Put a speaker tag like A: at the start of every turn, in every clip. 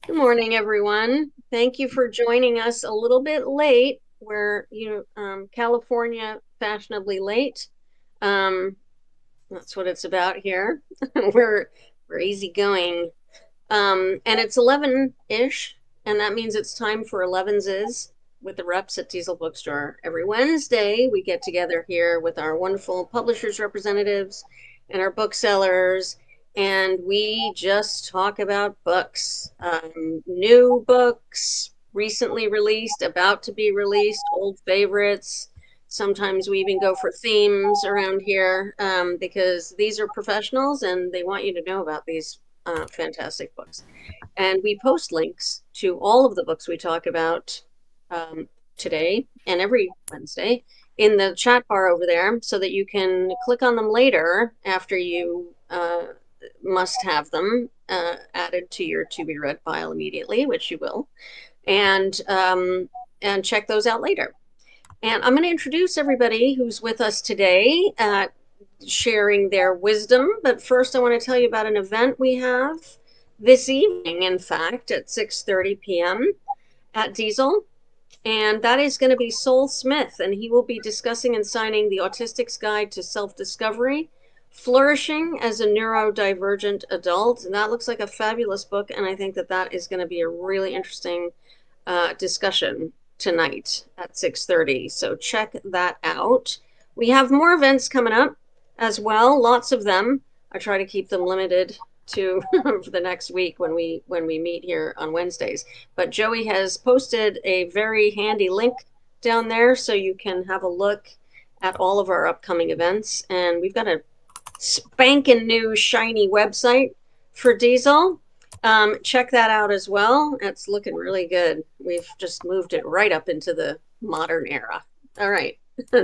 A: Good morning, everyone. Thank you for joining us a little bit late. California fashionably late. Um, that's what it's about here. We're we're easygoing. And it's 11-ish, and that means it's time for Elevenses with the reps at Diesel Bookstore. Every Wednesday, we get together here with our wonderful publishers representatives and our booksellers, and we just talk about books, new books, recently released, about to be released, old favorites. Sometimes we even go for themes around here because these are professionals and they want you to know about these fantastic books. And we post links to all of the books we talk about today and every Wednesday in the chat bar over there so that you can click on them later after you must have them added to your to be read pile immediately, which you will, and check those out later. And I'm going to introduce everybody who's with us today, sharing their wisdom. But first, I want to tell you about an event we have this evening, in fact, at 6:30 p.m. at Diesel. And that is going to be Sol Smith, and he will be discussing and signing The Autistic's Guide to Self-Discovery, Flourishing as a Neurodivergent Adult. And that looks like a fabulous book, and I think that that is going to be a really interesting discussion tonight at 6:30. So check that out. We have more events coming up as well, lots of them. I try to keep them limited to for the next week when we meet here on Wednesdays. But Joey has posted a very handy link down there so you can have a look at all of our upcoming events. And we've got a spanking new shiny website for Diesel. Check that out as well. It's looking really good. We've just moved it right up into the modern era. All right.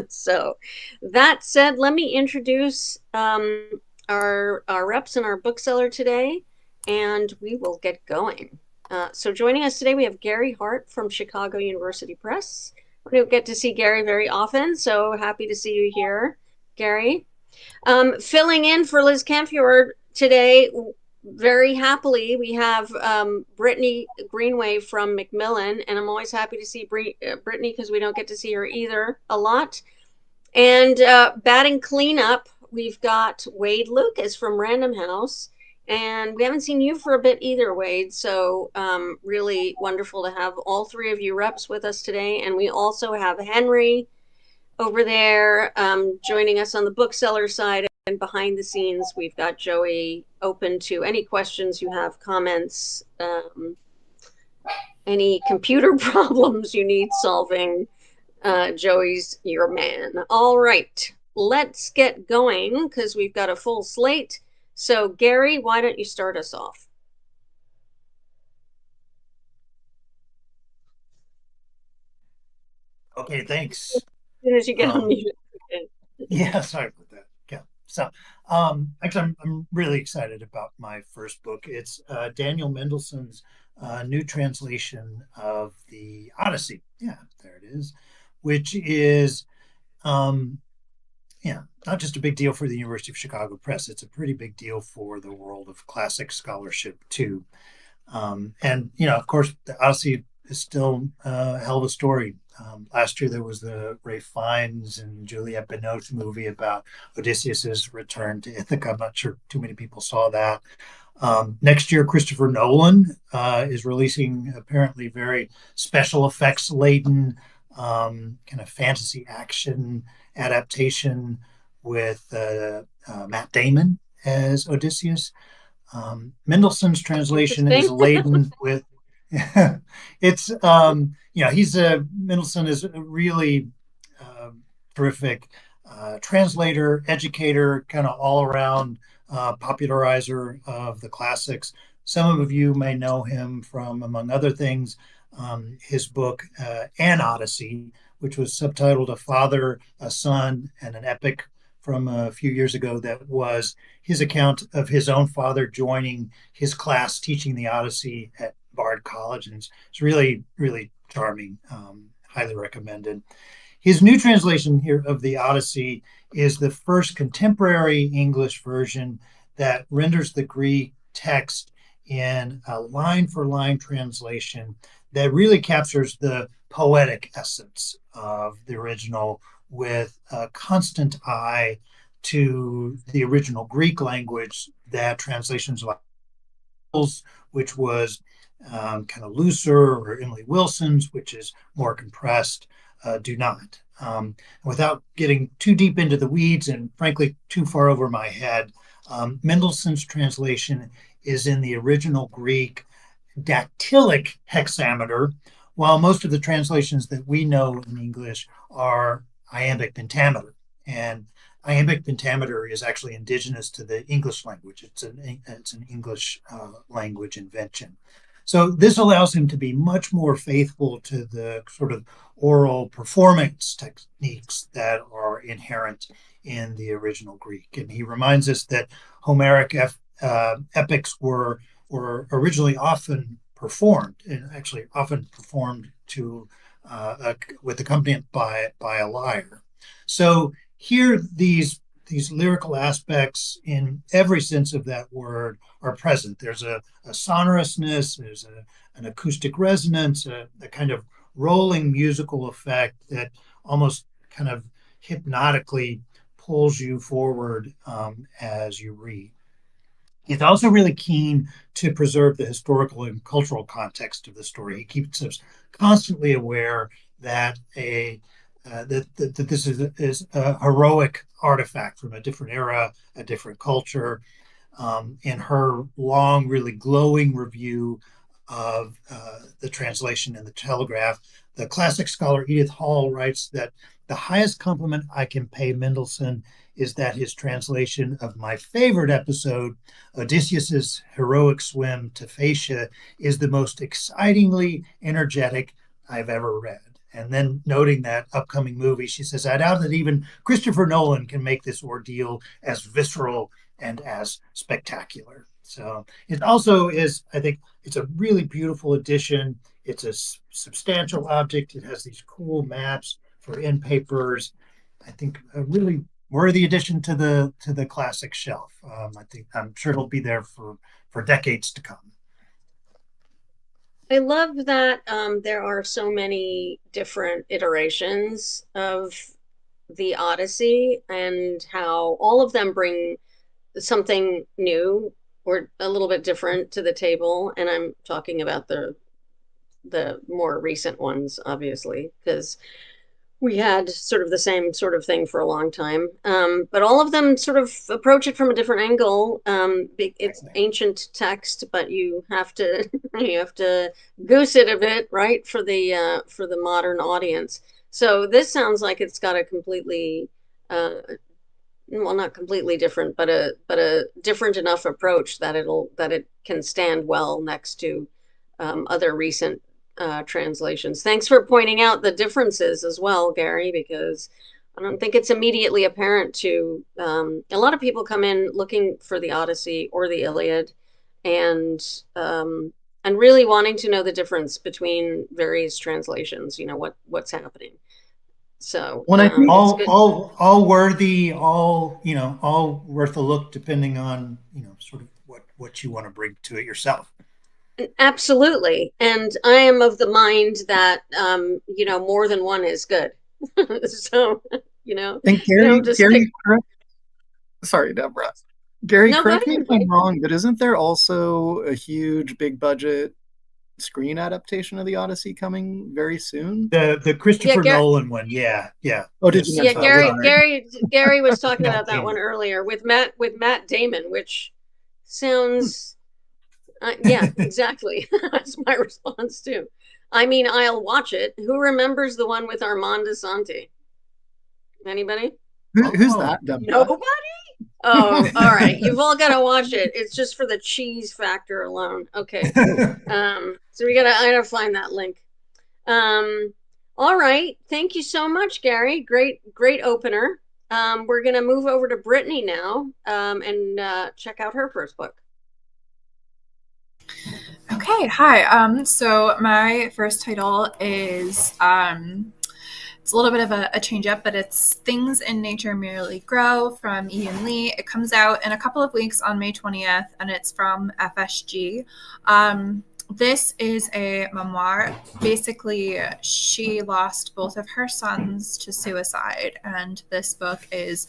A: So that said, let me introduce our reps and our bookseller today, and we will get going. So joining us today, we have Gary Hart from Chicago University Press. We don't get to see Gary very often, so happy to see you here, Gary. Filling in for Liz Camfiord today, very happily, we have Brittany Greenway from Macmillan, and I'm always happy to see Brittany because we don't get to see her either a lot. And batting cleanup, we've got Wade Lucas from Random House, and we haven't seen you for a bit either, Wade. So really wonderful to have all three of you reps with us today. And we also have Henry over there joining us on the bookseller side. And behind the scenes, we've got Joey open to any questions you have, comments, any computer problems you need solving. Joey's your man. All right, let's get going because we've got a full slate. So, Gary, why don't you start us off?
B: Okay, thanks.
A: As soon as you get
B: Um,
A: unmuted.
B: yeah, sorry about that. Yeah. So, actually, I'm really excited about my first book. It's Daniel Mendelsohn's new translation of the Odyssey. Yeah, there it is, which is, um, yeah, not just a big deal for the University of Chicago Press. It's a pretty big deal for the world of classic scholarship too. And of course, the Odyssey is still a hell of a story. Last year there was the Ralph Fiennes and Juliette Binoche movie about Odysseus's return to Ithaca. I'm not sure too many people saw that. Next year, Christopher Nolan is releasing apparently very special effects laden kind of fantasy action adaptation with Matt Damon as Odysseus. Mendelssohn's translation is
A: Interesting.
B: laden with it's he's a Mendelssohn is a really terrific translator, educator, kind of all around popularizer of the classics. Some of you may know him from, among other things, his book An Odyssey, which was subtitled A Father, a Son, and an Epic from a few years ago. That was his account of his own father joining his class teaching the Odyssey at Bard College, and it's really, really charming. Highly recommended. His new translation here of the Odyssey is the first contemporary English version that renders the Greek text in a line for line translation that really captures the poetic essence of the original with a constant eye to the original Greek language that translations like which was kind of looser, or Emily Wilson's, which is more compressed, do not. Without getting too deep into the weeds and frankly too far over my head, Mendelssohn's translation is in the original Greek dactylic hexameter, while most of the translations that we know in English are iambic pentameter. And iambic pentameter is actually indigenous to the English language. It's an English language invention. So this allows him to be much more faithful to the sort of oral performance techniques that are inherent in the original Greek. And he reminds us that Homeric epics were originally often performed, and actually often performed to with accompaniment by a lyre. So here, these lyrical aspects, in every sense of that word, are present. There's a sonorousness, there's an acoustic resonance, a kind of rolling musical effect that almost kind of hypnotically pulls you forward as you read. He's also really keen to preserve the historical and cultural context of the story. He keeps us constantly aware that that this is a heroic artifact from a different era, a different culture. In her long, really glowing review of the translation in the Telegraph, the classic scholar Edith Hall writes that the highest compliment I can pay Mendelssohn is that his translation of my favorite episode, Odysseus's heroic swim to Phaeacia, is the most excitingly energetic I've ever read. And then noting that upcoming movie, she says, I doubt that even Christopher Nolan can make this ordeal as visceral and as spectacular. So it also is, I think, it's a really beautiful edition. It's a substantial object. It has these cool maps for end papers. I think a really worthy addition to the classic shelf. I'm sure it'll be there for decades to come.
A: I love that there are so many different iterations of the Odyssey, and how all of them bring something new or a little bit different to the table. And I'm talking about the more recent ones, obviously, because we had sort of the same sort of thing for a long time. But all of them sort of approach it from a different angle. It's ancient text, but you have to you have to goose it a bit, right, for the modern audience. So this sounds like it's got a completely well, not completely different, but a different enough approach that it can stand well next to other recent translations. Thanks for pointing out the differences as well, Gary, because I don't think it's immediately apparent to a lot of people come in looking for the Odyssey or the Iliad, and and really wanting to know the difference between various translations. You know what's happening. So
C: When I think
A: it's
B: all
A: good.
B: all worthy, all worth a look, depending on sort of what you want to bring to it yourself.
A: Absolutely. And I am of the mind that more than one is good. So,
C: think
A: you don't have to stick.
C: sorry, Deborah. Gary,
A: No, go
C: correct me if
A: ahead,
C: I'm
A: buddy.
C: wrong, but isn't there also a huge, big budget screen adaptation of the Odyssey coming very soon?
B: The
A: Yeah,
B: Christopher Nolan one, yeah, yeah,
C: Oh, did you
B: is
A: Yeah,
C: mention that?
B: with
A: Gary,
C: Sorry.
A: Gary was talking
B: Matt
A: about that one
B: Damon.
A: earlier with Matt Damon, which sounds, yeah, exactly. That's my response too. I mean, I'll watch it. Who remembers the one with Armand Asante? Anybody?
C: Who's
B: Oh,
C: that, Deborah?
A: Nobody? Oh, all right. You've all got to watch it. It's just for the cheese factor alone. Okay. So I gotta find that link. Um, all right. Thank you so much, Gary. Great opener. We're gonna move over to Brittany now, and check out her first book.
D: Okay, hi. So my first title is It's a little bit of a change up, but it's Things in Nature Merely Grow from Yiyun. It comes out in a couple of weeks on May 20th, and it's from FSG. This is a memoir. Basically, she lost both of her sons to suicide, and this book is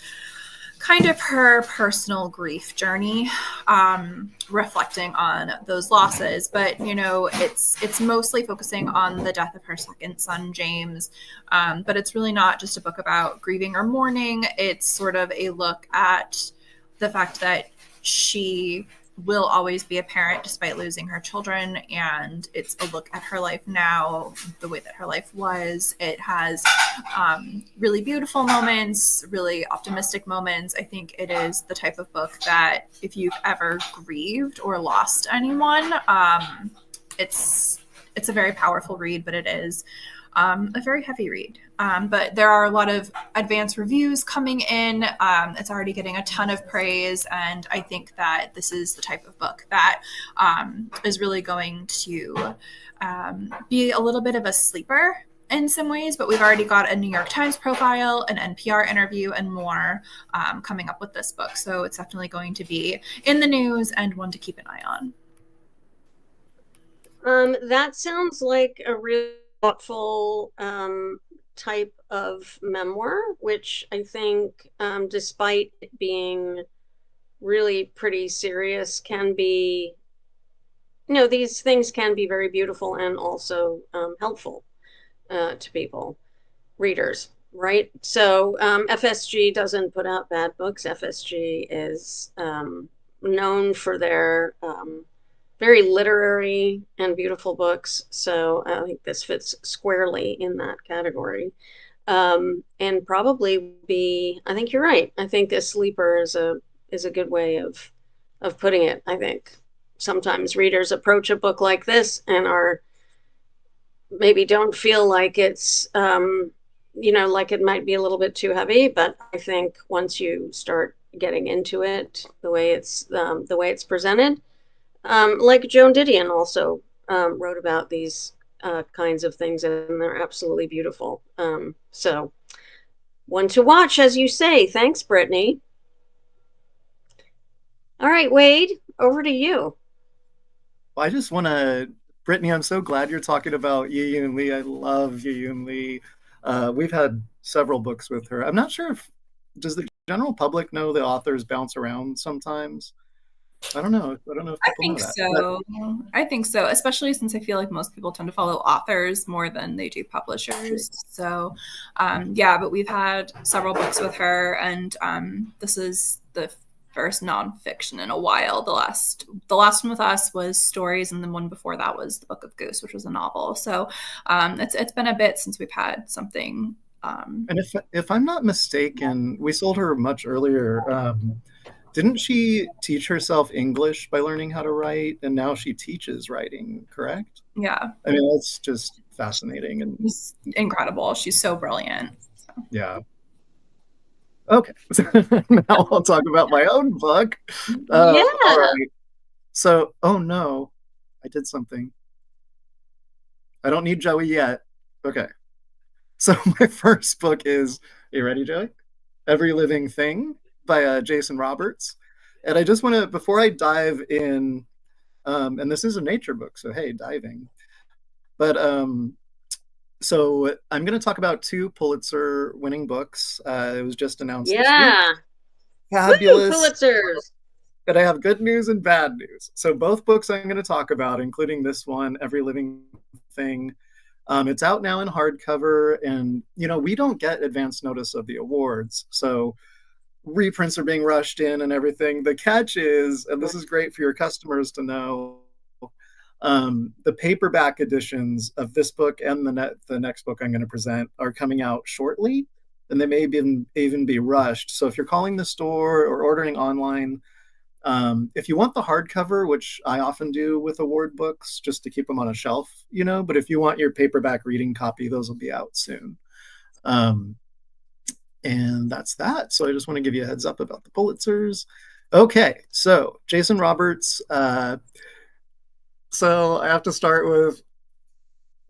D: kind of her personal grief journey, reflecting on those losses. But it's mostly focusing on the death of her second son, James. But it's really not just a book about grieving or mourning. It's sort of a look at the fact that she will always be a parent despite losing her children, and it's a look at her life now, the way that her life was. It has really beautiful moments, really optimistic moments. I think it is the type of book that if you've ever grieved or lost anyone, it's a very powerful read, but it is a very heavy read. But there are a lot of advanced reviews coming in. It's already getting a ton of praise. And I think that this is the type of book that is really going to be a little bit of a sleeper in some ways. But we've already got a New York Times profile, an NPR interview, and more coming up with this book. So it's definitely going to be in the news and one to keep an eye on.
A: That sounds like a really thoughtful type of memoir, which I think, despite it being really pretty serious, can be, these things can be very beautiful and also helpful to people, readers, right? So FSG doesn't put out bad books. FSG is known for their very literary and beautiful books. So I think this fits squarely in that category. And probably I think you're right. I think this sleeper is a good way of putting it. I think sometimes readers approach a book like this and maybe don't feel like it's, like it might be a little bit too heavy, but I think once you start getting into it, the way it's presented, like Joan Didion also wrote about these kinds of things, and they're absolutely beautiful. So one to watch, as you say. Thanks, Brittany. All right, Wade, over to you.
C: Well, I just want to, Brittany, I'm so glad you're talking about Yiyun Li. I love Yiyun Li. We've had several books with her. I'm not sure does the general public know the authors bounce around sometimes? I don't know. I don't know if people know that.
D: So. I think so, especially since I feel like most people tend to follow authors more than they do publishers. So, but we've had several books with her, and this is the first nonfiction in a while. The last one with us was Stories, and the one before that was The Book of Goose, which was a novel. So, it's been a bit since we've had something.
C: And if I'm not mistaken, we sold her much earlier. Didn't she teach herself English by learning how to write, and now she teaches writing, correct?
D: Yeah.
C: I mean, that's just fascinating. And
D: it's incredible. She's so brilliant. So.
C: Yeah. Okay. Now I'll talk about my own book.
A: Yeah.
C: All right. So, oh no, I did something. I don't need Joey yet. Okay. So my first book is, are you ready, Joey? Every Living Thing by Jason Roberts. And I just want to, before I dive in, and this is a nature book, so hey, diving. But so I'm going to talk about 2 Pulitzer-winning books. It was just announced this week. Fabulous.
A: Woo, Pulitzers.
C: But I have good news and bad news. So both books I'm going to talk about, including this one, Every Living Thing, it's out now in hardcover, and we don't get advance notice of the awards, so reprints are being rushed in and everything. The catch is, and this is great for your customers to know, the paperback editions of this book and the next book I'm going to present are coming out shortly, and they may even be rushed. So if you're calling the store or ordering online, if you want the hardcover, which I often do with award books just to keep them on a shelf, but if you want your paperback reading copy, those will be out soon. And that's that. So I just want to give you a heads up about the Pulitzers. Okay, so Jason Roberts. So I have to start with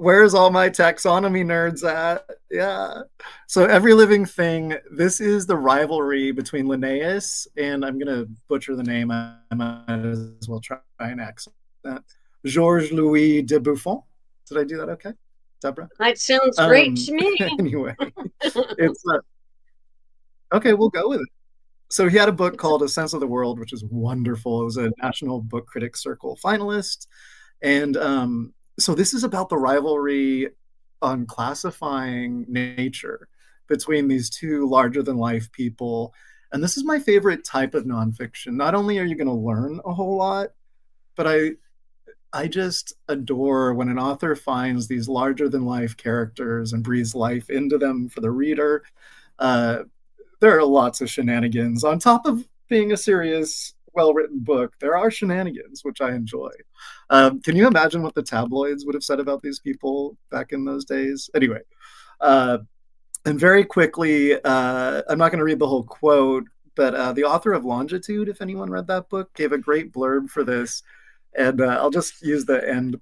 C: Where's all my taxonomy nerds at? Yeah. So Every Living Thing, this is the rivalry between Linnaeus and, I'm going to butcher the name, I might as well try an accent. Georges Louis de Buffon. Did I do that okay, Deborah?
A: That sounds great to me.
C: Anyway, it's okay, we'll go with it. So he had a book called A Sense of the World, which is wonderful. It was a National Book Critics Circle finalist. And so this is about the rivalry on classifying nature between these two larger than life people. And this is my favorite type of nonfiction. Not only are you going to learn a whole lot, but I just adore when an author finds these larger than life characters and breathes life into them for the reader. There are lots of shenanigans. On top of being a serious, well-written book, there are shenanigans, which I enjoy. Can you imagine what the tabloids would have said about these people back in those days? Anyway, and very quickly, I'm not going to read the whole quote, but the author of Longitude, if anyone read that book, gave a great blurb for this. And I'll just use the end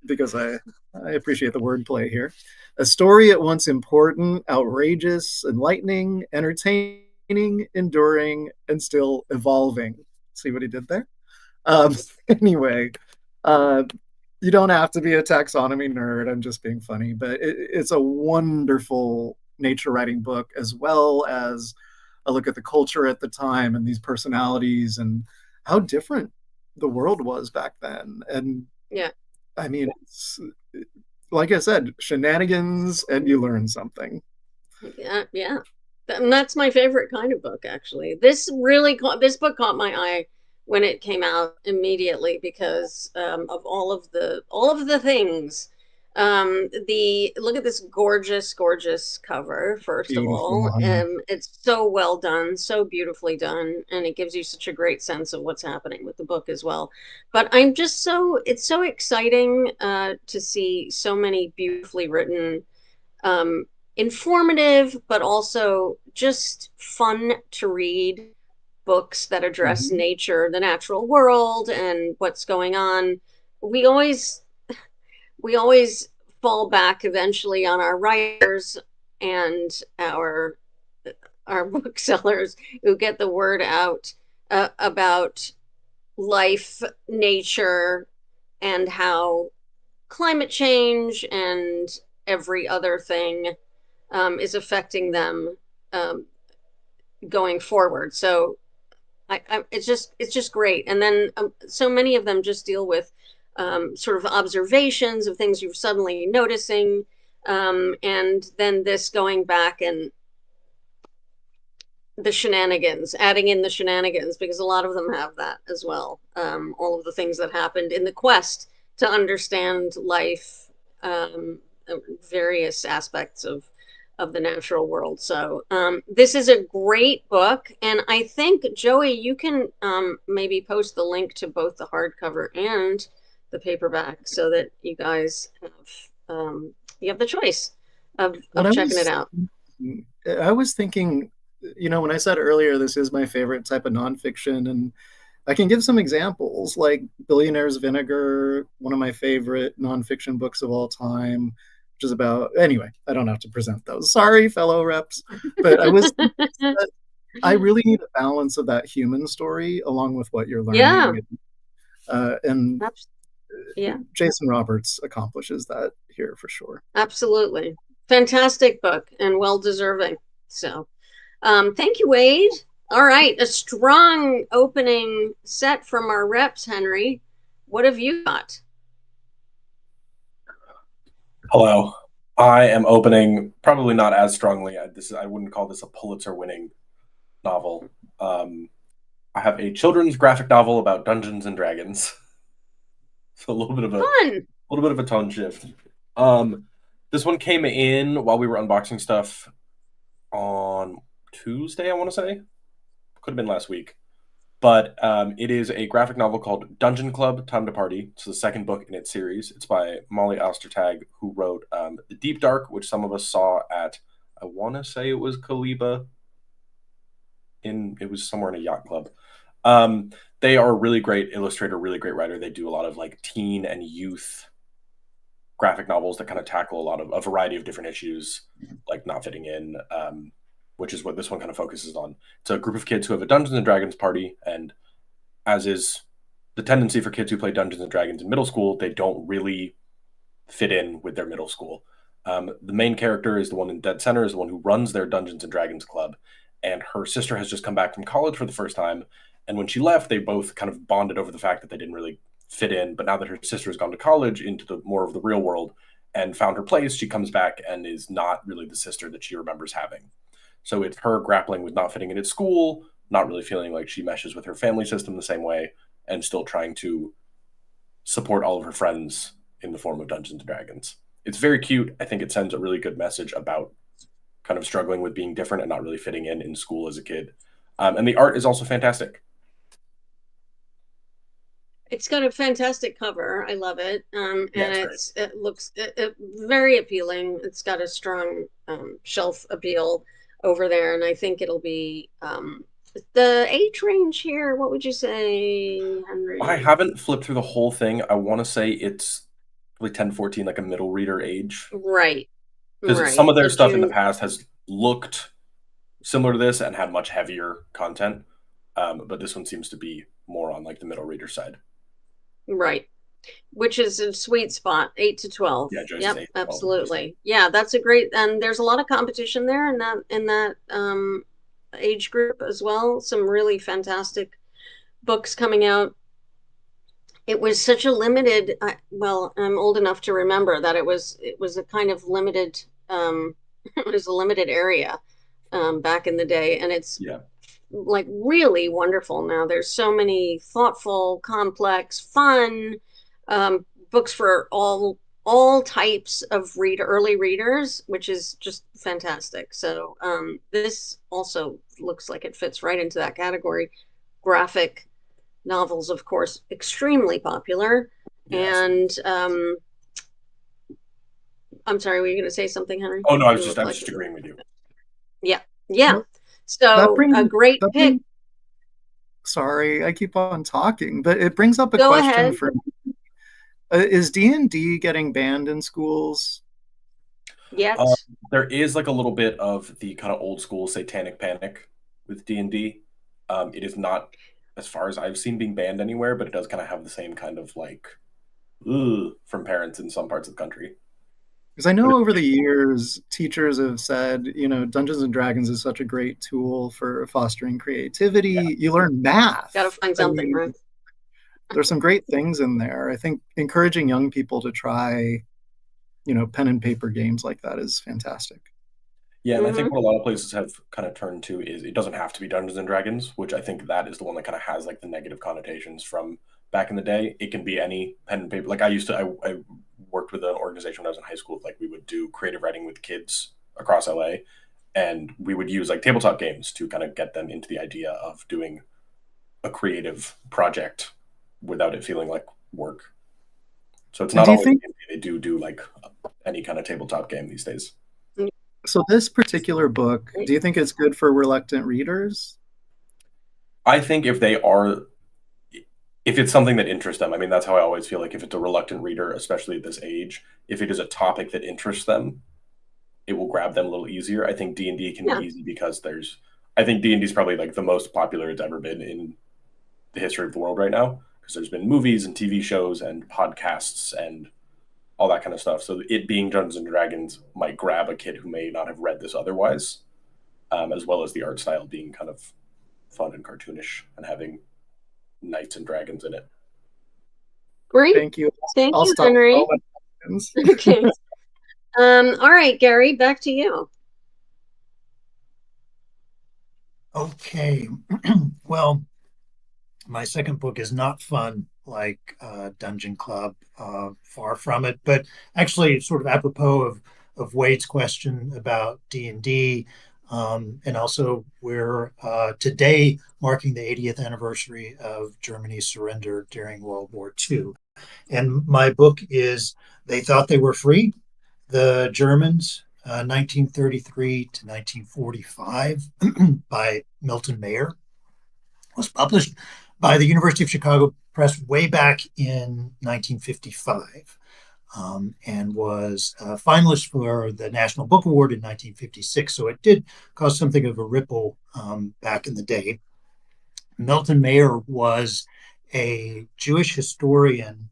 C: because I appreciate the wordplay here. A story at once important, outrageous, enlightening, entertaining, enduring, and still evolving. See what he did there? Anyway, you don't have to be a taxonomy nerd. I'm just being funny, but it's a wonderful nature writing book, as well as a look at the culture at the time and these personalities and how different the world was back then. And
A: Yeah.
C: I mean, it's, like I said, shenanigans, and you learn something.
A: Yeah. And that's my favorite kind of book, actually. This book caught my eye when it came out immediately because of all of the things. The Look at this gorgeous, gorgeous cover, first of
C: Beautiful.
A: all. It's so well done, so beautifully done, and it gives you such a great sense of what's happening with the book as well. But it's so exciting to see so many beautifully written, informative, but also just fun to read books that address
C: Mhm.
A: nature, the natural world, and what's going on. We always fall back eventually on our writers and our booksellers who get the word out about life, nature, and how climate change and every other thing is affecting them um, going forward. So it's just great. And then so many of them just deal with sort of observations of things you're suddenly noticing, and then this going back and adding in the shenanigans, because a lot of them have that as well. All of the things that happened in the quest to understand life, various aspects of the natural world. So this is a great book, and I think, Joey, you can maybe post the link to both the hardcover and the paperback so that you guys have the choice
C: What
A: of checking it out.
C: I was thinking, when I said earlier, this is my favorite type of nonfiction, and I can give some examples, like Billionaire's Vinegar, one of my favorite nonfiction books of all time, which is about, anyway, I don't have to present those. Sorry, fellow reps. But I really need a balance of that human story along with what you're
A: Yeah.
C: learning. And
A: Yeah,
C: Jason Roberts accomplishes that here for sure.
A: absolutely. Fantastic book and well deserving. So, thank you, Wade. All right, a strong opening set from our reps, Henry. What have you got?
E: Hello. I am opening probably not as strongly. I wouldn't call this a Pulitzer-winning novel. I have a children's graphic novel about Dungeons and Dragons. So a little bit of a tone shift. This one came in while we were unboxing stuff on Tuesday, I want to say. Could have been last week. But it is a graphic novel called Dungeon Club: Time to Party. It's the second book in its series. It's by Molly Ostertag, who wrote The Deep Dark, which some of us saw at, I want to say it was Kaliba. It was somewhere in a yacht club. They are a really great illustrator, really great writer. They do a lot of like teen and youth graphic novels that kind of tackle a variety of different issues, like not fitting in, which is what this one kind of focuses on. It's a group of kids who have a Dungeons and Dragons party, and as is the tendency for kids who play Dungeons and Dragons in middle school, they don't really fit in with their middle school. The main character is the one in dead center, is the one who runs their Dungeons and Dragons club, and her sister has just come back from college for the first time. And when she left, they both kind of bonded over the fact that they didn't really fit in. But now that her sister has gone to college into the more of the real world and found her place, she comes back and is not really the sister that she remembers having. So it's her grappling with not fitting in at school, not really feeling like she meshes with her family system the same way, and still trying to support all of her friends in the form of Dungeons and Dragons. It's very cute. I think it sends a really good message about kind of struggling with being different and not really fitting in school as a kid. And the art is also fantastic.
A: It's got a fantastic cover. I love it. And it looks very appealing. It's got a strong shelf appeal over there. And I think it'll be the age range here. What would you say, Henry?
E: I haven't flipped through the whole thing. I want to say it's like 10, 14, like a middle reader age.
A: Right.
E: Because some of their stuff in the past has looked similar to this and had much heavier content. But this one seems to be more on like the middle reader side.
A: Right. Which is a sweet spot, 8 to 12.
E: Yeah, Joyce
A: yep,
E: is 8 to 12,
A: absolutely. Yeah, that's a great, and there's a lot of competition there in that age group as well. Some really fantastic books coming out. It was such a limited, well, I'm old enough to remember that it was a kind of limited it was a limited area back in the day, and it's like really wonderful now. There's so many thoughtful, complex, fun books for all types of early readers, which is just fantastic. So this also looks like it fits right into that category. Graphic novels, of course, extremely popular. Yes. And I'm sorry, were you going to say something, Henry?
E: Oh no, I was just agreeing with you.
A: Yeah. So a great pick.
C: Sorry, I keep on talking, but it brings up a question for me. Is D&D getting banned in schools?
A: Yet?
E: There is like a little bit of the kind of old school satanic panic with D&D. It is not, as far as I've seen, being banned anywhere, but it does kind of have the same kind of like from parents in some parts of the country.
C: Because I know over the years, teachers have said, Dungeons and Dragons is such a great tool for fostering creativity. Yeah. You learn math.
A: Got to find something, right?
C: There's some great things in there. I think encouraging young people to try, pen and paper games like that is fantastic.
E: Yeah, and I think what a lot of places have kind of turned to is it doesn't have to be Dungeons and Dragons, which I think that is the one that kind of has like the negative connotations from back in the day. It can be any pen and paper. Like I worked with an organization when I was in high school. Like we would do creative writing with kids across LA, and we would use like tabletop games to kind of get them into the idea of doing a creative project without it feeling like work. So it's not always they do like any kind of tabletop game these days.
C: So this particular book, do you think it's good for reluctant readers?
E: I think if it's something that interests them, I mean, that's how I always feel like if it's a reluctant reader, especially at this age, if it is a topic that interests them, it will grab them a little easier. I think D&D can be easy because I think D&D is probably like the most popular it's ever been in the history of the world right now, because there's been movies and TV shows and podcasts and all that kind of stuff. So it being Dungeons and Dragons might grab a kid who may not have read this otherwise, as well as the art style being kind of fun and cartoonish and having knights and dragons in it.
A: Great.
C: Thank you.
A: Thank you, Henry. Okay. All right, Gary, back to you.
B: Okay. Well, my second book is not fun like Dungeon Club, far from it, but actually sort of apropos of Wade's question about D&D, and also we're today marking the 80th anniversary of Germany's surrender during World War II. And my book is They Thought They Were Free, The Germans, 1933 to 1945 by Milton Mayer. It was published by the University of Chicago Press way back in 1955. and was a finalist for the National Book Award in 1956. So it did cause something of a ripple back in the day. Milton Mayer was a Jewish historian,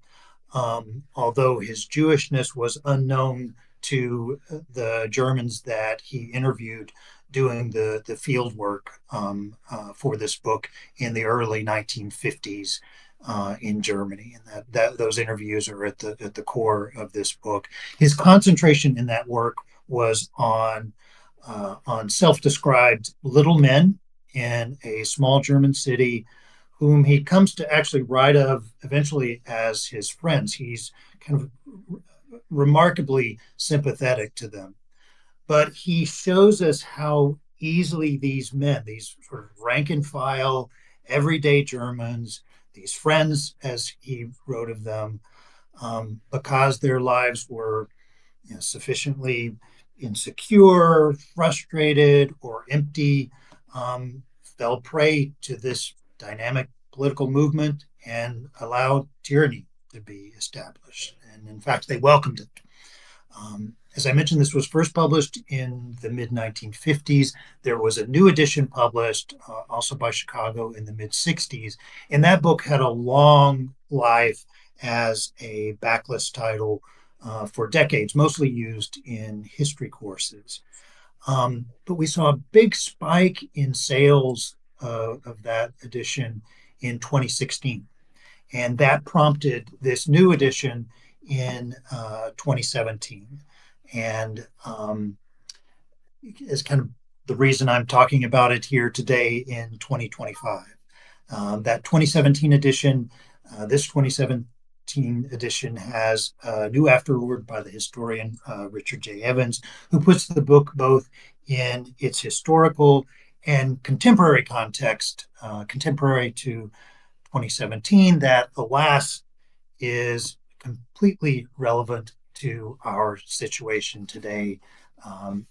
B: although his Jewishness was unknown to the Germans that he interviewed doing the field work for this book in the early 1950s in Germany, and that those interviews are at the core of this book. His concentration in that work was on self-described little men in a small German city, whom he comes to actually write of eventually as his friends. He's kind of remarkably sympathetic to them. But he shows us how easily these men, these sort of rank and file, everyday Germans, these friends, as he wrote of them, because their lives were sufficiently insecure, frustrated, or empty, fell prey to this dynamic political movement and allowed tyranny to be established. And in fact, they welcomed it. As I mentioned, this was first published in the mid 1950s. There was a new edition published, also by Chicago, in the mid 60s. And that book had a long life as a backlist title for decades, mostly used in history courses. But we saw a big spike in sales of that edition in 2016. And that prompted this new edition in 2017. And is kind of the reason I'm talking about it here today in 2025. That 2017 edition, this 2017 edition has a new afterword by the historian Richard J. Evans, who puts the book both in its historical and contemporary context, contemporary to 2017, that alas is completely relevant to our situation today,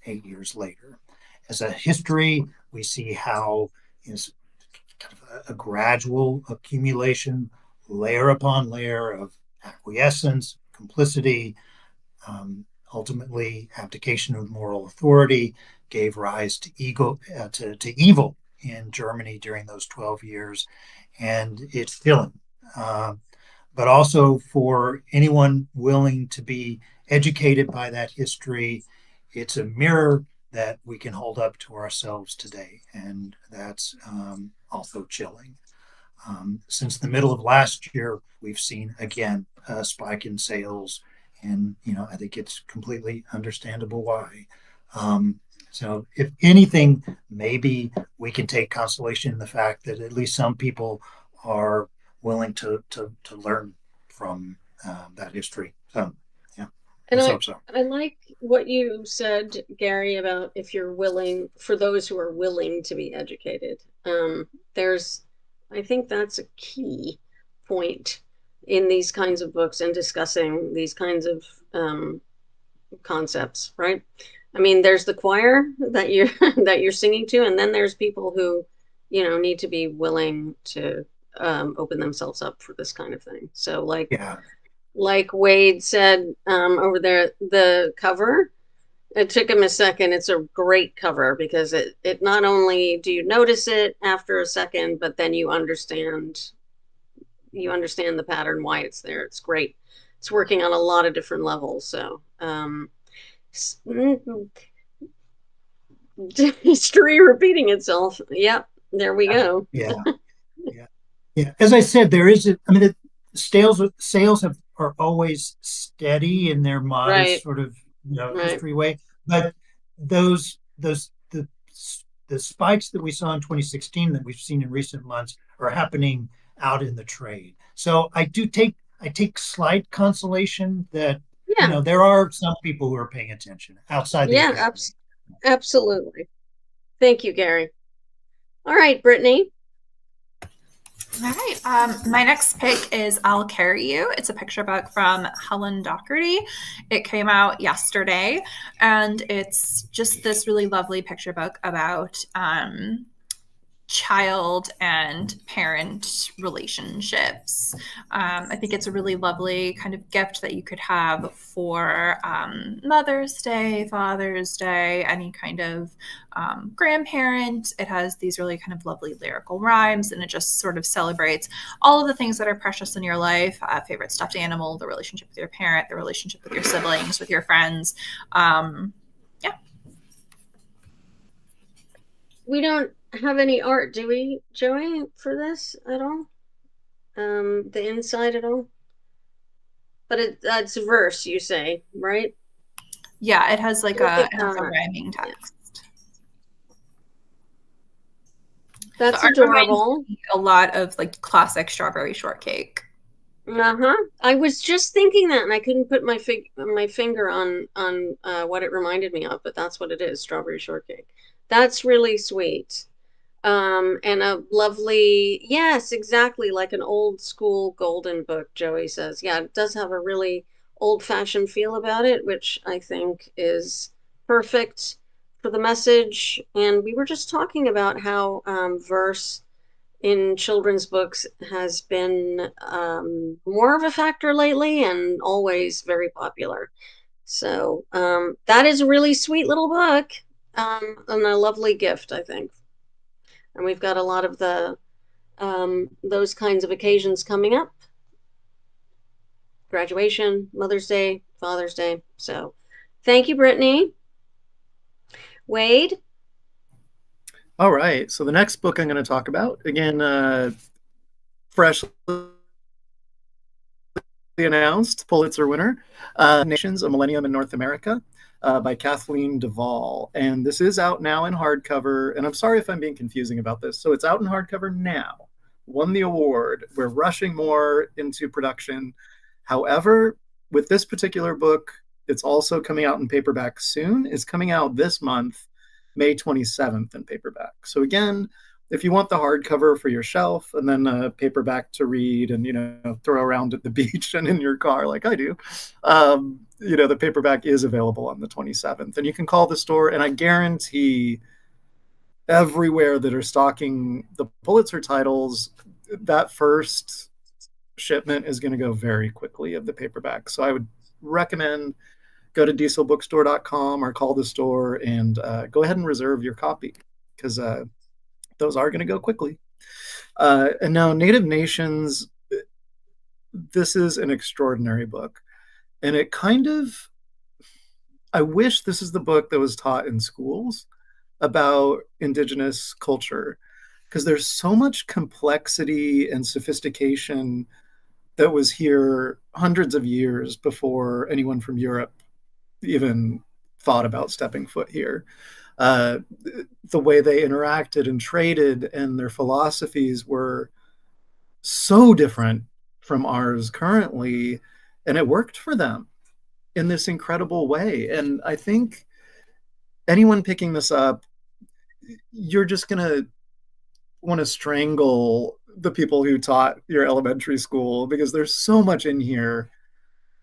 B: 8 years later. As a history, we see how is kind of a gradual accumulation, layer upon layer of acquiescence, complicity, ultimately abdication of moral authority gave rise to evil in Germany during those 12 years, and it's filling. But also for anyone willing to be educated by that history, it's a mirror that we can hold up to ourselves today, and that's also chilling. Since the middle of last year, we've seen again a spike in sales, and I think it's completely understandable why. So, if anything, maybe we can take consolation in the fact that at least some people are willing to learn from that history. So, yeah,
A: and
B: let's hope so.
A: I like what you said, Gary, about if you're willing, for those who are willing to be educated. I think that's a key point in these kinds of books and discussing these kinds of concepts, right? I mean, there's the choir that you're that you're singing to, and then there's people who, need to be willing to open themselves up for this kind of thing. So, like Wade said over there, the cover. It took him a second. It's a great cover because it not only do you notice it after a second, but then you understand the pattern, why it's there. It's great. It's working on a lot of different levels. So history repeating itself. Yep, there we go.
B: Yeah. As I said, there is the sales are always steady in their modest sort of history way, but the spikes that we saw in 2016 that we've seen in recent months are happening out in the trade. So I take slight consolation that there are some people who are paying attention outside the academy.
A: Absolutely. Thank you, Gary. All right, Brittany.
D: All right. My next pick is I'll Carry You. It's a picture book from Helen Docherty. It came out yesterday, and it's just this really lovely picture book about child and parent relationships. I think it's a really lovely kind of gift that you could have for Mother's Day, Father's Day, any kind of grandparent. It has these really kind of lovely lyrical rhymes, and it just sort of celebrates all of the things that are precious in your life, favorite stuffed animal, the relationship with your parent, the relationship with your siblings, with your friends. Yeah.
A: We don't have any art, do we, Joey, for this at all? The inside at all? But it's verse, you say, right?
D: Yeah, it has like a rhyming
A: Yeah.
D: text.
A: That's adorable.
D: A lot of like classic strawberry shortcake.
A: Uh-huh. I was just thinking that, and I couldn't put my finger on what it reminded me of, but that's what it is, strawberry shortcake. That's really sweet. And a lovely, yes, exactly, like an old school golden book, Joey says. Yeah, it does have a really old-fashioned feel about it, which I think is perfect for the message. And we were just talking about how verse in children's books has been more of a factor lately and always very popular. So that is a really sweet little book, and a lovely gift, I think. And we've got a lot of the those kinds of occasions coming up: graduation, Mother's Day, Father's Day. So thank you, Brittany. Wade?
C: All right. So the next book I'm going to talk about, again, freshly announced Pulitzer winner, Nations: A Millennium in North America, by Kathleen Duvall. And this is out now in hardcover. And I'm sorry if I'm being confusing about this. So it's out in hardcover now, won the award. We're rushing more into production. However, with this particular book, it's also coming out in paperback soon. It's coming out this month, May 27th in paperback. So again, if you want the hardcover for your shelf and then a paperback to read and, throw around at the beach and in your car like I do, the paperback is available on the 27th. And you can call the store, and I guarantee everywhere that are stocking the Pulitzer titles, that first shipment is going to go very quickly of the paperback. So I would recommend go to dieselbookstore.com or call the store and go ahead and reserve your copy, because those are going to go quickly. And now Native Nations, this is an extraordinary book. And it I wish this is the book that was taught in schools about Indigenous culture, because there's so much complexity and sophistication that was here hundreds of years before anyone from Europe even thought about stepping foot here. The way they interacted and traded and their philosophies were so different from ours currently, and it worked for them in this incredible way. And I think anyone picking this up, you're just going to want to strangle the people who taught your elementary school, because there's so much in here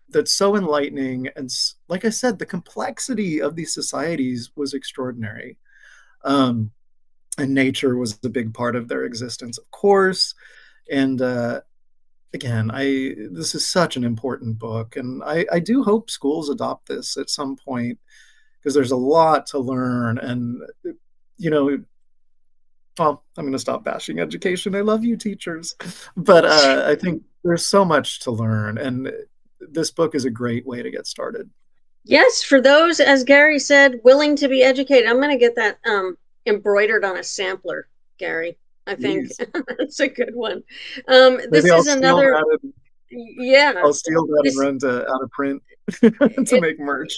C: that's so enlightening. And like I said, the complexity of these societies was extraordinary. And nature was a big part of their existence, of course. And again, this is such an important book. And I do hope schools adopt this at some point, because there's a lot to learn. And, well, I'm going to stop bashing education. I love you, teachers. But I think there's so much to learn. And this book is a great way to get started.
A: Yes, for those, as Gary said, willing to be educated. I'm going to get that embroidered on a sampler, Gary. I think that's a good one. This is another. Yeah,
C: I'll steal that and run out of print to make merch.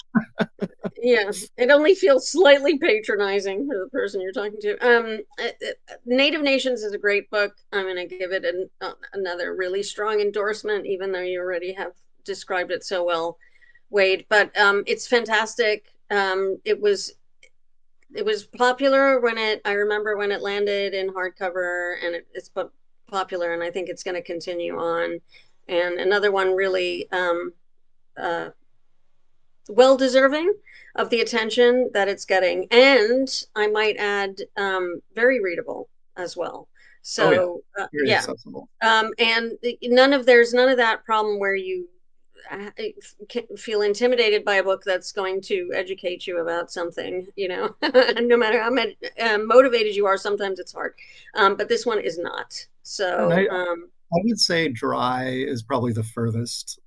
A: Yeah, it only feels slightly patronizing for the person you're talking to. Native Nations is a great book. I'm going to give it another really strong endorsement, even though you already have described it so well, Wade. But it's fantastic. It was popular I remember when it landed in hardcover, and it's popular, and I think it's going to continue on. And another one really well deserving of the attention that it's getting. And I might add, very readable. as well.
C: Oh yeah,
A: So
C: very
A: yeah,
C: accessible.
A: and there's none of that problem where you feel intimidated by a book that's going to educate you about something, no matter how motivated you are, sometimes it's hard. But this one is not.
C: And
A: So,
C: I would say dry is probably the furthest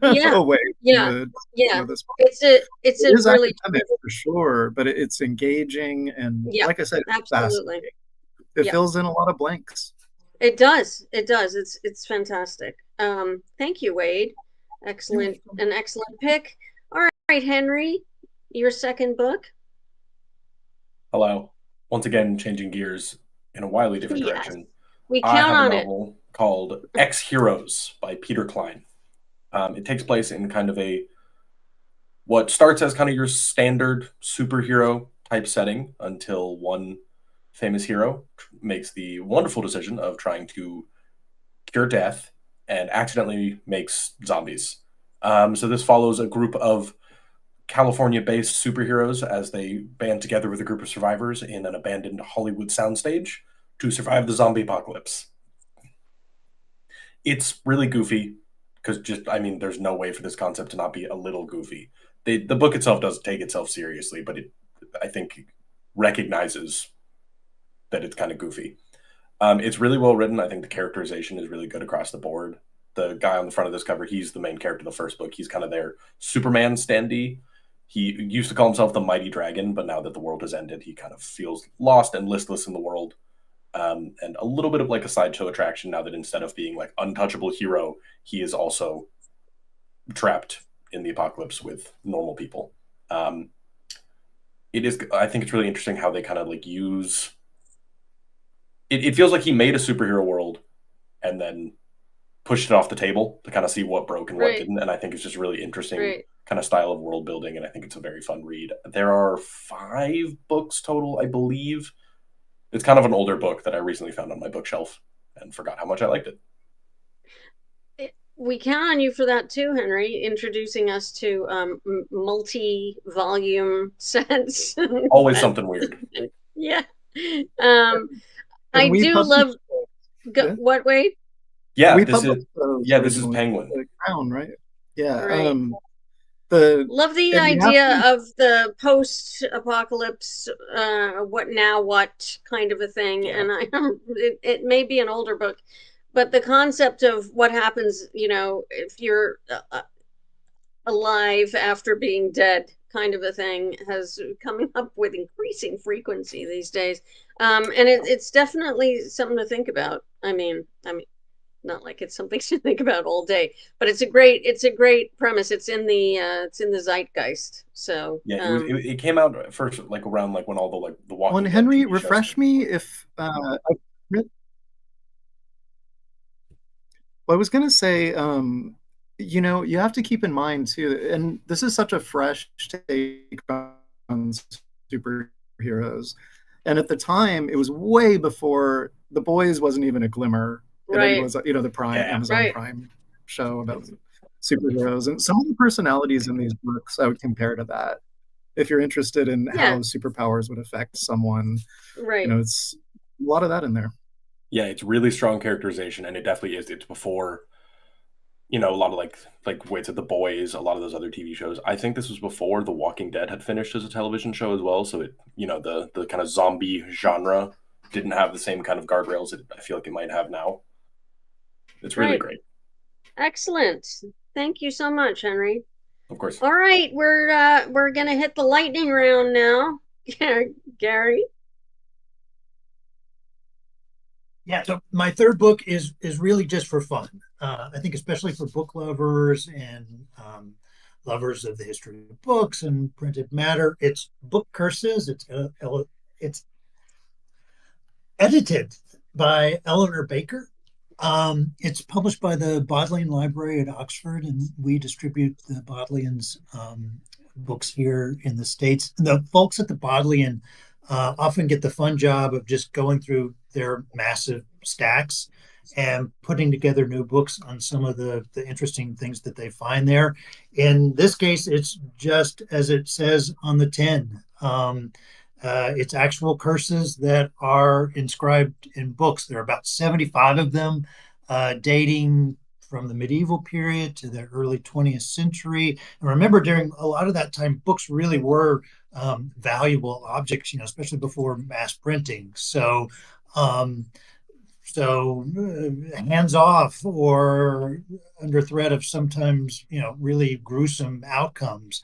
A: yeah,
C: away from
A: yeah,
C: the
A: yeah.
C: of this book.
A: It's
C: It
A: a
C: is
A: really,
C: academic for sure, but it's engaging and,
A: yeah,
C: like I said, it's
A: absolutely.
C: fascinating. It
A: Yeah,
C: fills in a lot of blanks.
A: it does. It does. It's fantastic. Thank you, Wade. Excellent, an excellent pick. All right, Henry, your second book.
E: Hello. Once again, changing gears in a wildly different
A: Yes,
E: direction.
A: we
E: I
A: count
E: have a
A: on it.
E: novel called Ex Heroes by Peter Klein. It takes place in kind of what starts as kind of your standard superhero type setting until one famous hero makes the wonderful decision of trying to cure death and accidentally makes zombies. So this follows a group of California-based superheroes as they band together with a group of survivors in an abandoned Hollywood soundstage to survive the zombie apocalypse. It's really goofy because there's no way for this concept to not be a little goofy. The book itself does take itself seriously, but I think, recognizes that it's kind of goofy. It's really well written. I think the characterization is really good across the board. The guy on the front of this cover, he's the main character of the first book. He's kind of their Superman standee. He used to call himself the Mighty Dragon, but now that the world has ended, he kind of feels lost and listless in the world. And a little bit of like a sideshow attraction now that instead of being like untouchable hero, he is also trapped in the apocalypse with normal people. I think it's really interesting how they kind of like use it feels like he made a superhero world and then pushed it off the table to kind of see what broke and what
A: Right,
E: didn't. And I think it's just really interesting
A: right.
E: kind of style of world building. And I think it's a very fun read. There are 5 books total, I believe. It's kind of an older book that I recently found on my bookshelf and forgot how much I liked it.
A: We count on you for that too, Henry, introducing us to multi-volume sets.
E: Always something weird.
A: Yeah. Um,
C: And
A: I
C: we
A: do
C: published
A: love
C: yeah.
A: what, Wade?
E: Yeah,
C: We
E: this
C: published
E: is
C: those
E: this is
C: originally.
E: Penguin.
C: Crown, right? Yeah.
A: Right. Love the
C: and you have
A: idea
C: to,
A: of the post-apocalypse, what now, what kind of a thing.
E: Yeah.
A: And it may be an older book, but the concept of what happens, if you're alive after being dead, kind of a thing, has coming up with increasing frequency these days. And it's definitely something to think about. I mean, not like it's something to think about all day, but it's a great premise. It's in the zeitgeist. So
E: Yeah, it came out first like around like when all the like the Walking
C: when
E: Dead
C: Henry,
E: TV shows
C: refresh
E: came
C: me
E: out.
C: if I was going to say, you have to keep in mind too, and this is such a fresh take on superheroes. And at the time, it was way before The Boys wasn't even a glimmer. And it
A: right,
C: was, the Prime,
E: Yeah.
C: Amazon
A: right,
C: Prime show about superheroes. And some of the personalities in these books I would compare to that. If you're interested in
A: yeah,
C: how superpowers would affect someone,
A: right.
C: it's a lot of that in there.
E: Yeah, it's really strong characterization, and it definitely is. It's before, a lot of like Waits at the Boys, a lot of those other TV shows. I think this was before The Walking Dead had finished as a television show as well. So the kind of zombie genre didn't have the same kind of guardrails that I feel like it might have now. It's really
A: Right.
E: great.
A: Excellent. Thank you so much, Henry.
E: Of course.
A: All right, we're gonna hit the lightning round now. Gary.
B: Yeah, so my third book is really just for fun. I think especially for book lovers and lovers of the history of books and printed matter. It's Book Curses. It's edited by Eleanor Baker. It's published by the Bodleian Library at Oxford, and we distribute the Bodleian's books here in the States. The folks at the Bodleian often get the fun job of just going through their massive stacks and putting together new books on some of the interesting things that they find there. In this case, it's just as it says on the tin. It's actual curses that are inscribed in books. There are about 75 of them, dating from the medieval period to the early 20th century. And remember, during a lot of that time, books really were valuable objects, especially before mass printing. Um, hands off or under threat of sometimes, really gruesome outcomes.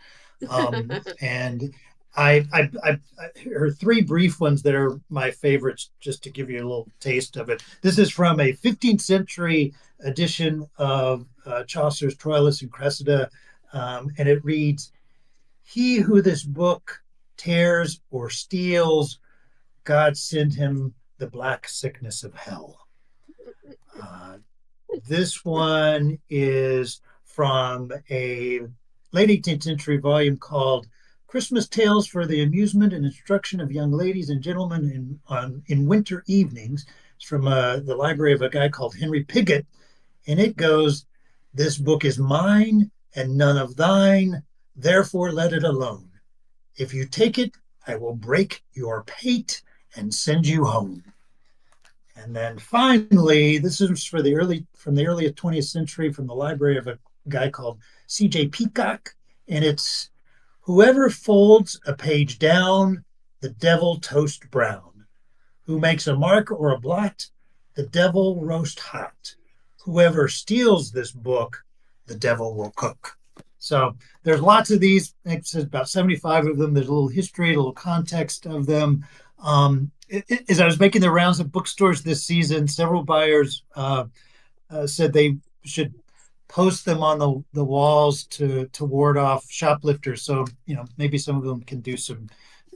B: And her three brief ones that are my favorites, just to give you a little taste of it. This is from a 15th century edition of Chaucer's Troilus and Cressida, and it reads, "He who this book tears or steals, God send him the black sickness of hell." Uh, this one is from a late 18th century volume called Christmas Tales for the Amusement and Instruction of Young Ladies and Gentlemen in Winter Evenings. It's from the library of a guy called Henry Piggott. And it goes, "This book is mine and none of thine, therefore let it alone. If you take it, I will break your pate and send you home." And then finally, this is from the early 20th century, from the library of a guy called C.J. Peacock, and it's, "Whoever folds a page down, the devil toast brown. Who makes a mark or a blot, the devil roast hot. Whoever steals this book, the devil will cook." So there's lots of these. It's about 75 of them. There's a little history, a little context of them. As I was making the rounds of bookstores this season, several buyers said they should post them on the walls to ward off shoplifters. So, maybe some of them can do some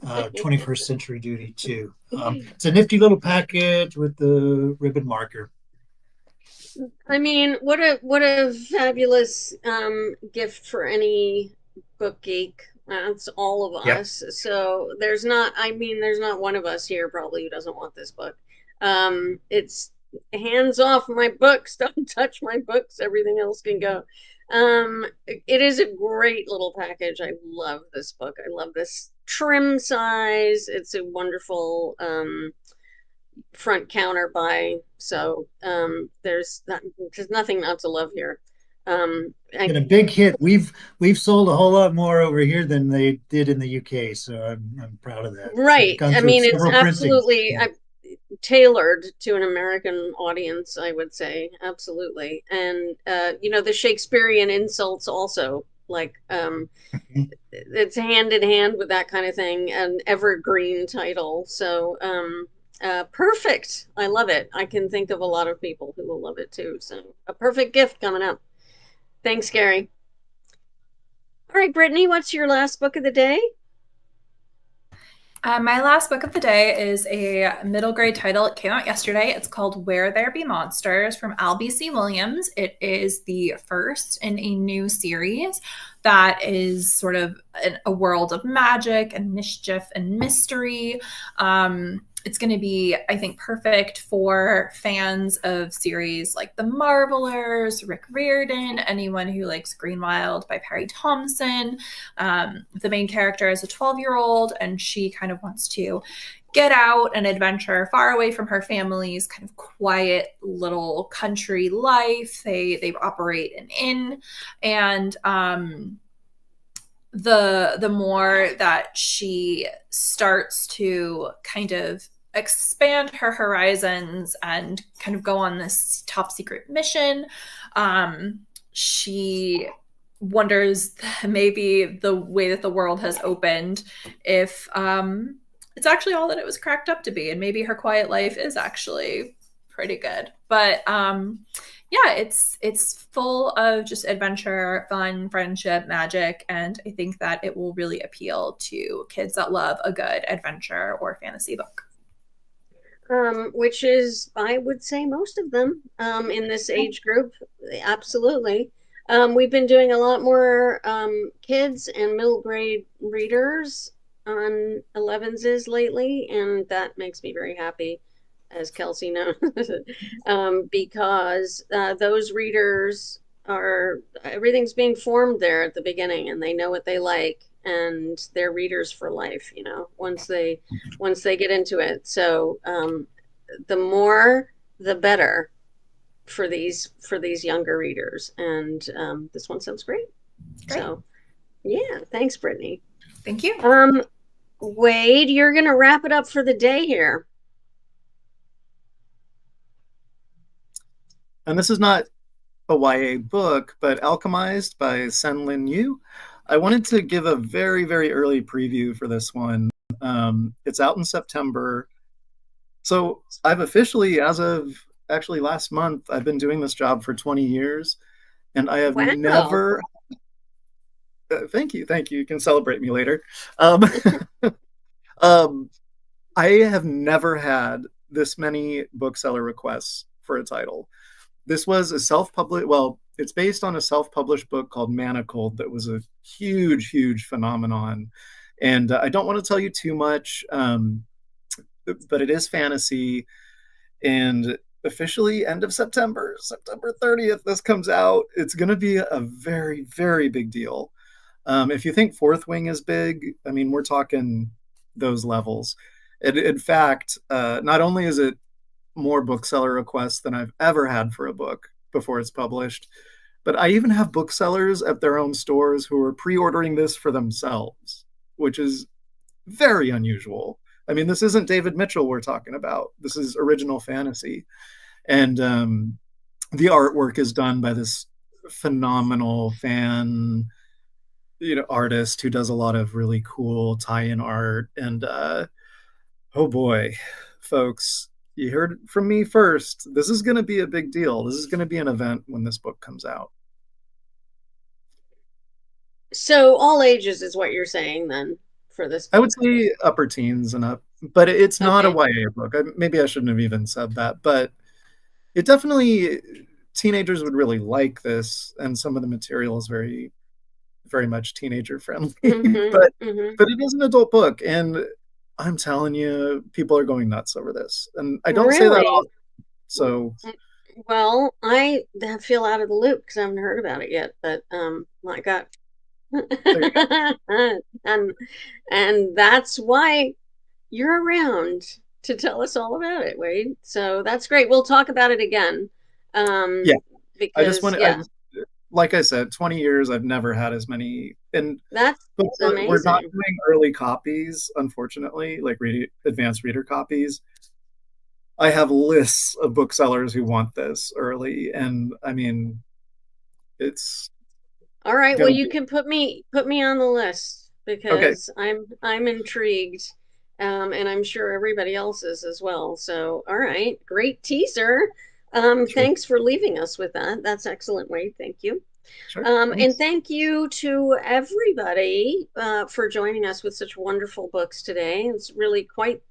B: 21st century duty too. It's a nifty little package with the ribbon marker.
A: I mean, what a fabulous gift for any book geek. That's all of us. Yep. So there's not one of us here probably who doesn't want this book. It's hands off my books. Don't touch my books. Everything else can go. It is a great little package. I love this book. I love this trim size. It's a wonderful front counter buy. So there's nothing not to love here.
B: Been a big hit. We've sold a whole lot more over here than they did in the UK, so I'm proud of that.
A: Right. I mean, it's absolutely tailored to an American audience, I would say. Absolutely. And the Shakespearean insults also, like it's hand in hand with that kind of thing, an evergreen title. So perfect. I love it. I can think of a lot of people who will love it too. So a perfect gift coming up. Thanks, Gary. All right, Brittany, what's your last book of the day?
D: My last book of the day is a middle grade title. It came out yesterday. It's called Where There Be Monsters from Alby C. Williams. It is the first in a new series that is sort of a world of magic and mischief and mystery. It's going to be, I think, perfect for fans of series like The Marvelers, Rick Riordan, anyone who likes Greenwild by Perry Thompson. The main character is a 12-year-old, and she kind of wants to get out and adventure far away from her family's kind of quiet little country life. They operate an inn, and the more that she starts to kind of expand her horizons and kind of go on this top secret mission, she wonders maybe the way that the world has opened, if it's actually all that it was cracked up to be, and maybe her quiet life is actually pretty good. But yeah, it's full of just adventure, fun, friendship, magic, and I think that it will really appeal to kids that love a good adventure or fantasy book.
A: Which is, I would say, most of them in this age group. Absolutely. We've been doing a lot more kids and middle grade readers on Elevenses lately, and that makes me very happy, as Kelsey knows, because those readers everything's being formed there at the beginning, and they know what they like, and they're readers for life, once they get into it. So the more the better for these younger readers. And this one sounds great. So yeah, thanks, Brittany.
D: Thank you.
A: Wade, you're gonna wrap it up for the day here.
C: And this is not a YA book, but Alchemized by Senlin Yu. I wanted to give a very, very early preview for this one. It's out in September. So I've officially, as of actually last month, I've been doing this job for 20 years, and I have never... thank you. You can celebrate me later. I have never had this many bookseller requests for a title. This was a self-published, well, it's based on a self-published book called Manacled that was a huge, huge phenomenon. And I don't want to tell you too much, but it is fantasy. And officially end of September 30th, this comes out. It's going to be a very, very big deal. If you think Fourth Wing is big, I mean, we're talking those levels. In fact, not only is it more bookseller requests than I've ever had for a book before it's published, but I even have booksellers at their own stores who are pre-ordering this for themselves, which is very unusual. I mean, this isn't David Mitchell we're talking about. This is original fantasy. And the artwork is done by this phenomenal fan artist who does a lot of really cool tie-in art. And oh boy, folks, you heard from me first. This is going to be a big deal. This is going to be an event when this book comes out.
A: So all ages is what you're saying then for this book?
C: I would say upper teens and up, but it's not a YA book. Maybe I shouldn't have even said that, but it definitely, teenagers would really like this, and some of the material is very, very much teenager friendly. But it is an adult book, and I'm telling you, people are going nuts over this. And I don't say that often. So,
A: well, I feel out of the loop because I haven't heard about it yet. But my God, and that's why you're around to tell us all about it, Wade. So that's great. We'll talk about it again.
C: Yeah, because I just want to. Like I said, 20 years, I've never had as many. And
A: that's amazing.
C: We're not doing early copies, unfortunately, like advanced reader copies. I have lists of booksellers who want this early. And I mean, it's
A: all right. Well, you can put me on the list because I'm intrigued. And I'm sure everybody else is as well. So, all right. Great teaser. Sure. Thanks for leaving us with that. That's excellent, Wade. Thank you.
C: Sure.
A: And thank you to everybody for joining us with such wonderful books today. It's really quite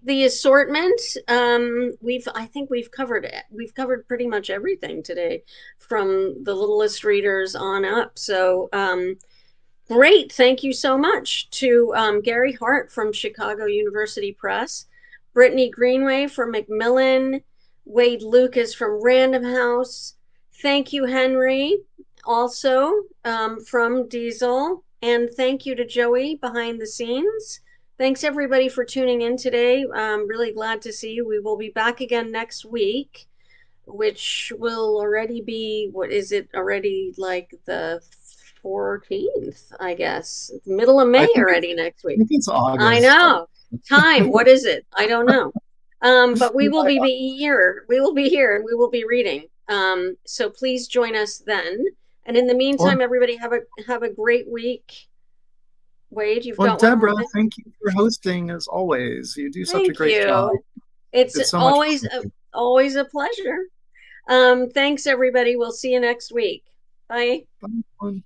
A: the assortment. I think we've covered it. We've covered pretty much everything today, from the littlest readers on up. So great. Thank you so much to Gary Hart from Chicago University Press, Brittany Greenway from Macmillan, Wade Lucas from Random House. Thank you, Henry, also from Diesel. And thank you to Joey behind the scenes. Thanks, everybody, for tuning in today. I'm really glad to see you. We will be back again next week, which will already be, what is it, already like the 14th, I guess. Middle of May already next week.
C: I think it's August.
A: I know. Time, what is it? I don't know. But we will be here. We will be here, and we will be reading. So please join us then. And in the meantime, everybody have a great week. Wade, you've got
C: Deborah, thank you for hosting as always. You do such a great job.
A: It's so always a pleasure. Thanks, everybody. We'll see you next week. Bye.
C: Bye.